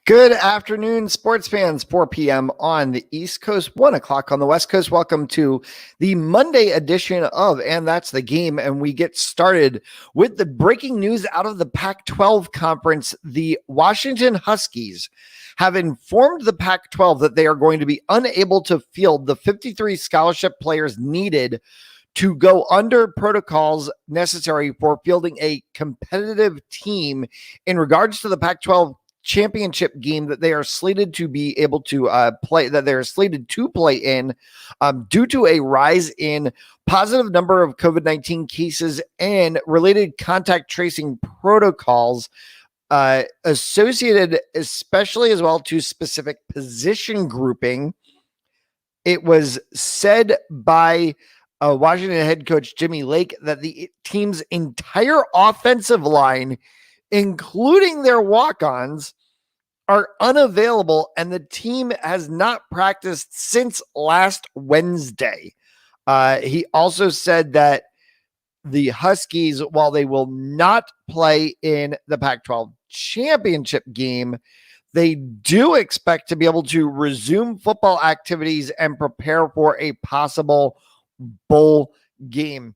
Good afternoon, sports fans. 4 p.m. on the East Coast, 1 o'clock on the West Coast. Welcome to the Monday edition of And That's the Game. And we get started with the breaking news out of the Pac-12 conference. The Washington Huskies have informed the Pac-12 that they are going to be unable to field the 53 scholarship players needed to go under protocols necessary for fielding a competitive team in regards to the Pac-12 championship game that they are slated to be able to play in due to a rise in positive number of COVID-19 cases and related contact tracing protocols associated, especially as well to specific position grouping. It was said by Washington head coach Jimmy Lake that the team's entire offensive line, including their walk-ons, are unavailable, and the team has not practiced since last Wednesday. He also said that the Huskies, while they will not play in the Pac-12 championship game, they do expect to be able to resume football activities and prepare for a possible bowl game.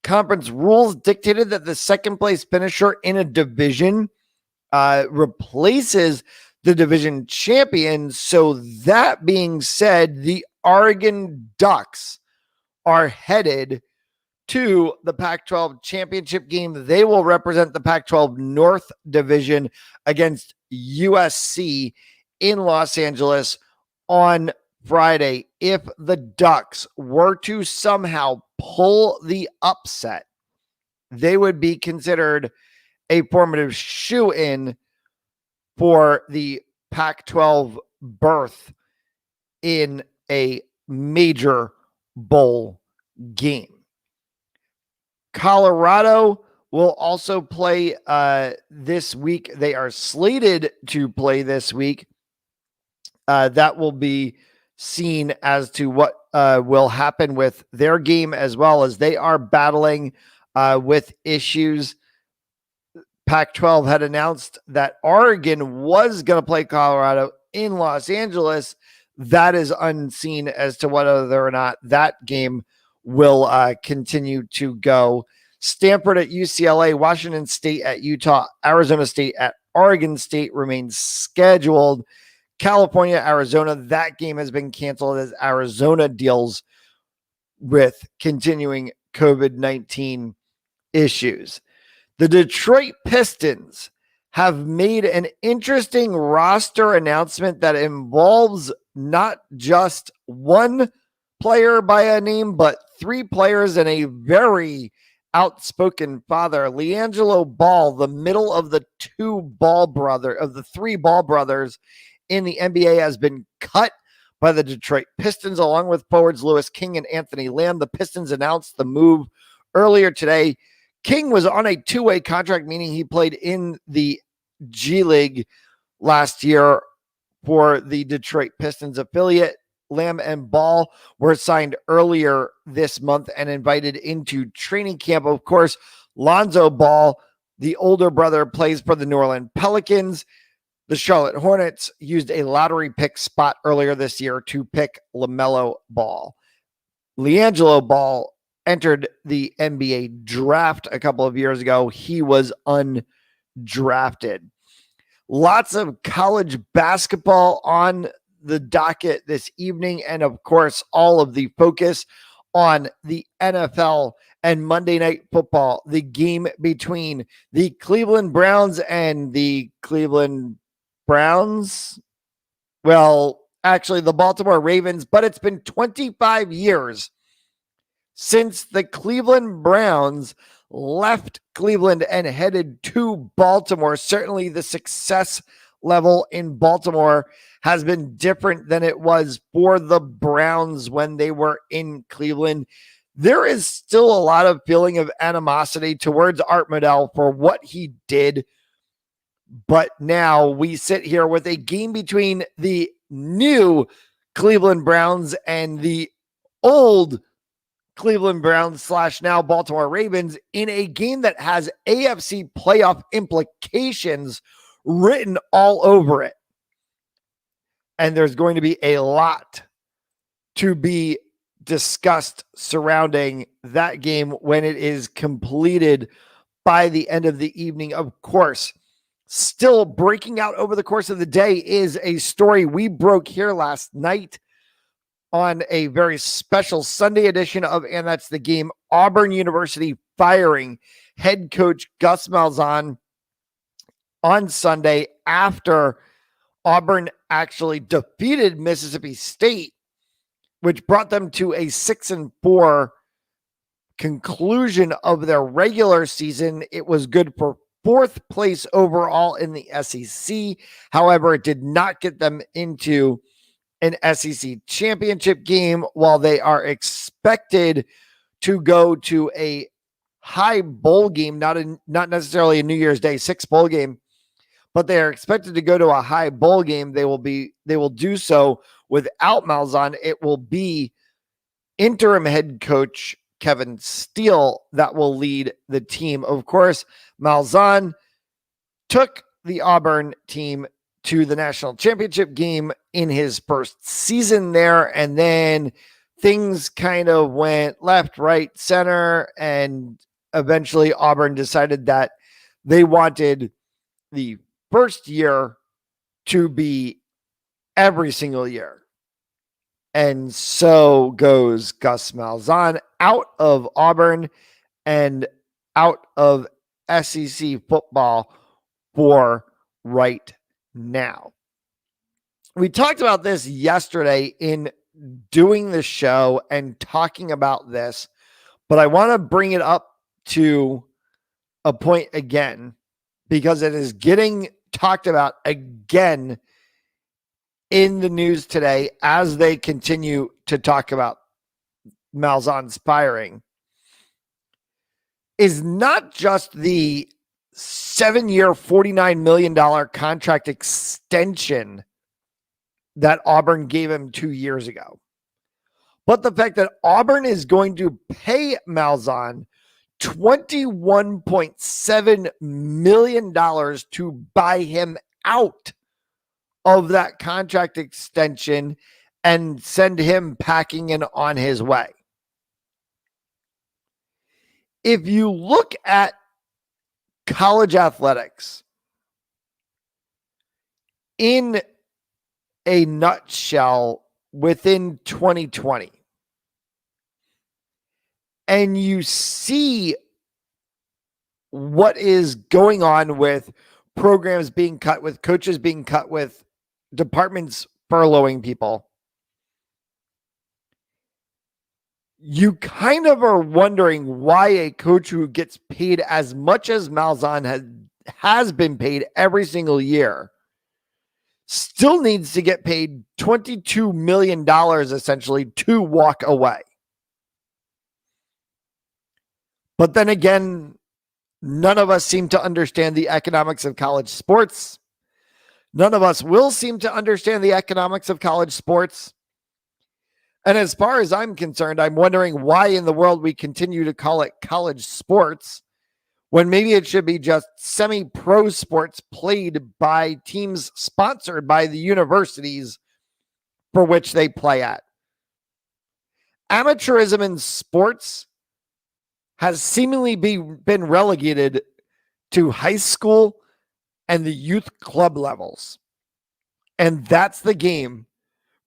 Conference rules dictated that the second place finisher in a division replaces the division champion. So that being said, the Oregon Ducks are headed to the Pac-12 championship game. They will represent the Pac-12 North Division against USC in Los Angeles on Friday. If the Ducks were to somehow pull the upset, they would be considered a formative shoe-in for the Pac-12 berth in a major bowl game. Colorado will also play this week. They are slated to play this week. That will be seen as to what will happen with their game, as well as they are battling with issues. Pac-12 had announced that Oregon was going to play Colorado in Los Angeles. That is unseen as to whether or not that game will continue to go. Stanford at UCLA, Washington State at Utah, Arizona State at Oregon State remains scheduled. California, Arizona, that game has been canceled as Arizona deals with continuing COVID-19 issues. The Detroit Pistons have made an interesting roster announcement that involves not just one player by a name, but three players and a very outspoken father. LiAngelo Ball, the middle of the three Ball brothers in the NBA, has been cut by the Detroit Pistons, along with forwards Louis King and Anthony Lamb. The Pistons announced the move earlier today. King was on a two-way contract, meaning he played in the G League last year for the Detroit Pistons affiliate. Lamb and Ball were signed earlier this month and invited into training camp. Of course, Lonzo Ball, the older brother, plays for the New Orleans Pelicans. The Charlotte Hornets used a lottery pick spot earlier this year to pick LaMelo Ball. LiAngelo Ball entered the NBA draft a couple of years ago. He was undrafted. Lots of college basketball on the docket this evening, and of course, all of the focus on the NFL and Monday Night Football, the game between the Cleveland Browns and the Cleveland Browns. Well, actually, the Baltimore Ravens, but it's been 25 years since the Cleveland Browns left Cleveland and headed to Baltimore. Certainly the success level in Baltimore has been different than it was for the Browns when they were in Cleveland. There is still a lot of feeling of animosity towards Art Modell for what he did. But now we sit here with a game between the new Cleveland Browns and the old Cleveland Browns / now Baltimore Ravens in a game that has AFC playoff implications written all over it. And there's going to be a lot to be discussed surrounding that game when it is completed by the end of the evening. Of course, still breaking out over the course of the day is a story we broke here last night on a very special Sunday edition of And That's the Game. Auburn University firing head coach Gus Malzahn on Sunday after Auburn actually defeated Mississippi State, which brought them to a 6-4 conclusion of their regular season. It was good for fourth place overall in the SEC. However, it did not get them into an SEC championship game, while they are expected to go to a high bowl game, not necessarily a New Year's Day 6 bowl game, but they are expected to go to a high bowl game. They will do so without Malzahn. It will be interim head coach Kevin Steele that will lead the team. Of course, Malzahn took the Auburn team to the national championship game in his first season there, and then things kind of went left, right, center, and eventually Auburn decided that they wanted the first year to be every single year. And so goes Gus Malzahn out of Auburn and out of SEC football for right now. We talked about this yesterday in doing the show and talking about this, but I want to bring it up to a point again because it is getting talked about again in the news today as they continue to talk about Malzahn's firing. Is not just the 7-year, $49 million contract extension that Auburn gave him 2 years ago, but the fact that Auburn is going to pay Malzahn $21.7 million to buy him out of that contract extension and send him packing in on his way. If you look at college athletics in a nutshell within 2020, and you see what is going on with programs being cut, with coaches being cut, with departments furloughing people, you kind of are wondering why a coach who gets paid as much as Malzahn has been paid every single year still needs to get paid $22 million essentially to walk away. But then again, none of us seem to understand the economics of college sports. None of us will seem to understand the economics of college sports. And as far as I'm concerned, I'm wondering why in the world we continue to call it college sports when maybe it should be just semi-pro sports played by teams sponsored by the universities for which they play at. Amateurism in sports has seemingly been relegated to high school and the youth club levels. And that's the game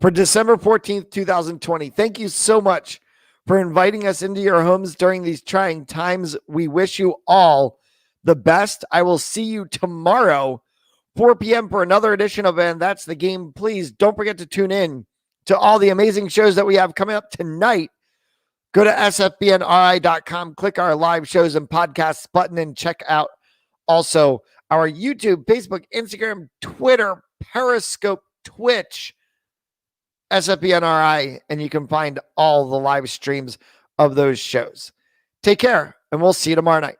for December 14th, 2020. Thank you so much for inviting us into your homes during these trying times. We wish you all the best. I will see you tomorrow, 4 p.m. for another edition of And That's the Game. Please don't forget to tune in to all the amazing shows that we have coming up tonight. Go to sfbnri.com, click our live shows and podcasts button, and check out also our YouTube, Facebook, Instagram, Twitter, Periscope, Twitch, SFBNRI, and you can find all the live streams of those shows. Take care, and we'll see you tomorrow night.